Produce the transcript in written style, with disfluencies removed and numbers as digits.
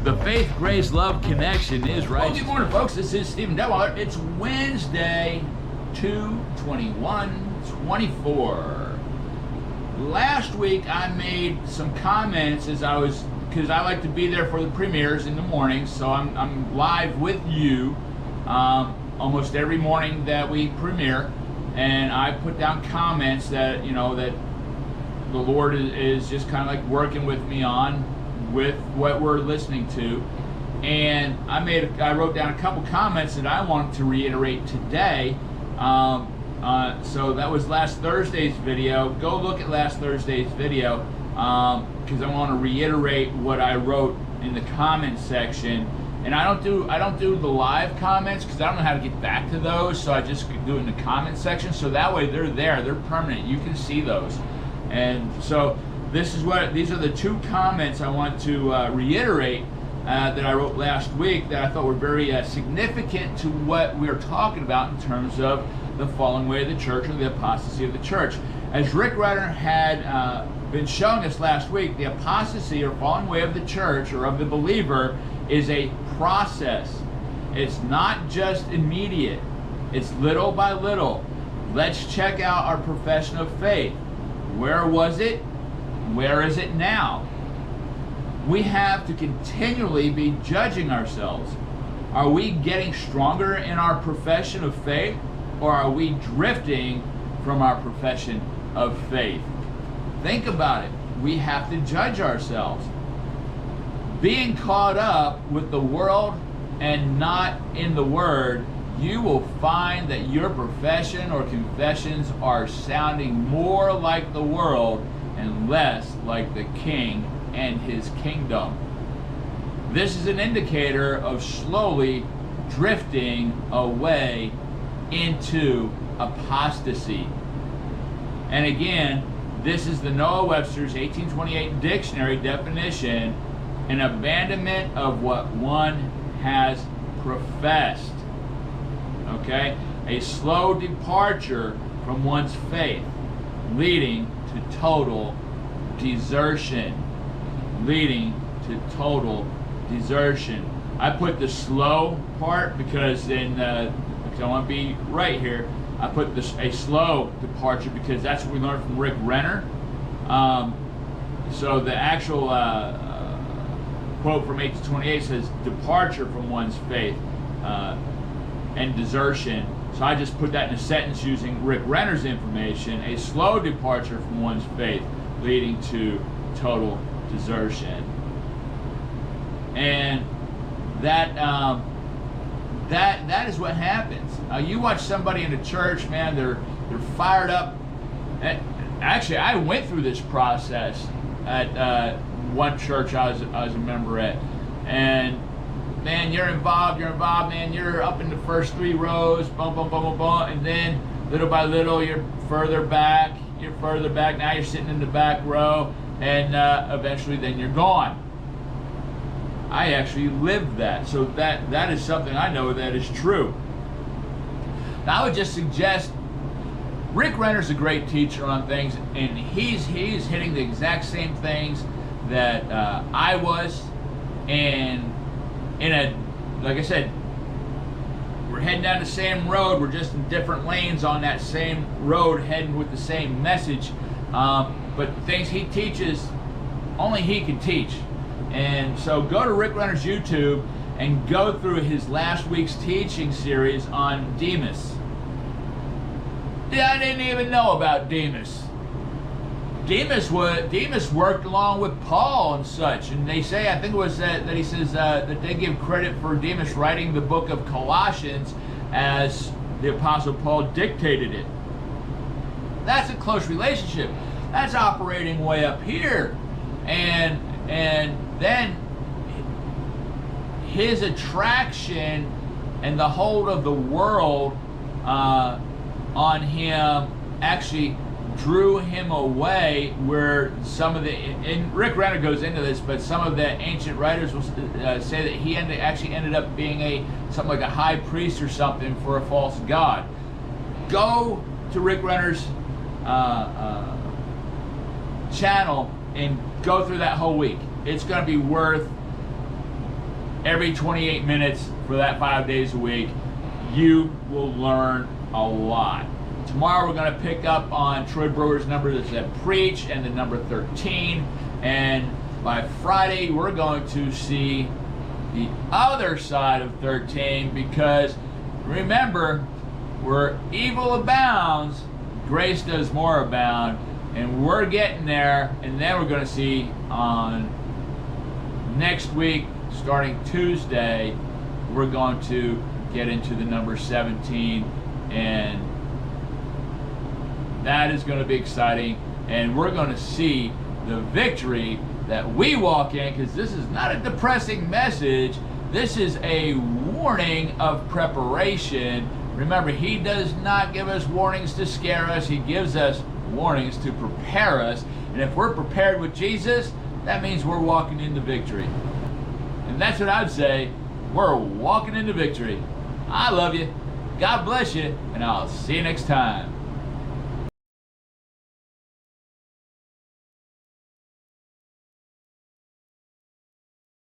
The Faith, Grace, Love Connection is right. Well, good morning, folks. This is Stephen Detweiler. It's Wednesday, 2/21/24. Last week, I made some comments because I like to be there for the premieres in the morning. So I'm live with you almost every morning that we premiere, and I put down comments that that the Lord is just kind of like working with me on with what we're listening to. And I wrote down a couple comments that I wanted to reiterate today. So that was last Thursday's video. Go look at last Thursday's video because I want to reiterate what I wrote in the comment section. And I don't do the live comments because I don't know how to get back to those. So I just do it in the comment section. So that way they're there, they're permanent. You can see those. And so these are the two comments I want to reiterate that I wrote last week that I thought were very significant to what we're talking about in terms of the falling away of the church or the apostasy of the church. As Rick Renner had been showing us last week, the apostasy or falling away of the church or of the believer is a process. It's not just immediate. It's little by little. Let's check out our profession of faith. Where was it? Where is it now? We have to continually be judging ourselves. Are we getting stronger in our profession of faith, or are we drifting from our profession of faith? Think about it. We have to judge ourselves. Being caught up with the world and not in the Word, you will find that your profession or confessions are sounding more like the world and less like the King and his kingdom. This is an indicator of slowly drifting away into apostasy. And again, this is the Noah Webster's 1828 dictionary definition: an abandonment of what one has professed. Okay? A slow departure from one's faith, leading to total desertion. Leading to total desertion. I put the slow part because I want to be right here. I put a slow departure because that's what we learned from Rick Renner. So the actual quote from 1828 says departure from one's faith and desertion. So I just put that in a sentence using Rick Renner's information: a slow departure from one's faith leading to total desertion. And that is what happens. You watch somebody in a church, man, they're fired up. And actually, I went through this process at one church I was a member at, and man, you're involved, man, you're up in the first 3 rows, boom, boom, boom, boom, boom, and then little by little you're further back, now you're sitting in the back row, and eventually then you're gone. I actually lived that, so that is something I know that is true. Now, I would just suggest, Rick Renner's a great teacher on things, and he's hitting the exact same things that I was, and like I said, we're heading down the same road. We're just in different lanes on that same road, heading with the same message. But things he teaches, only he can teach. And so go to Rick Renner's YouTube and go through his last week's teaching series on Demas. Yeah, I didn't even know about Demas. Demas worked along with Paul and such, and they say, I think it was that he says that they give credit for Demas writing the book of Colossians as the Apostle Paul dictated it. That's a close relationship. That's operating way up here, and then his attraction and the hold of the world on him actually drew him away, where some of and Rick Renner goes into this, but some of the ancient writers will say that he actually ended up being something like a high priest or something for a false god. Go to Rick Renner's channel and go through that whole week. It's going to be worth every 28 minutes for that 5 days a week. You will learn a lot. Tomorrow we're going to pick up on Troy Brewer's number that said preach and the number 13. And by Friday we're going to see the other side of 13, because remember, where evil abounds, grace does more abound. And we're getting there, and then we're going to see on next week, starting Tuesday, we're going to get into the number 17, and that is going to be exciting. And we're going to see the victory that we walk in, because this is not a depressing message. This is a warning of preparation. Remember, he does not give us warnings to scare us. He gives us warnings to prepare us. And if we're prepared with Jesus, that means we're walking into victory. And that's what I'd say. We're walking into victory. I love you. God bless you. And I'll see you next time.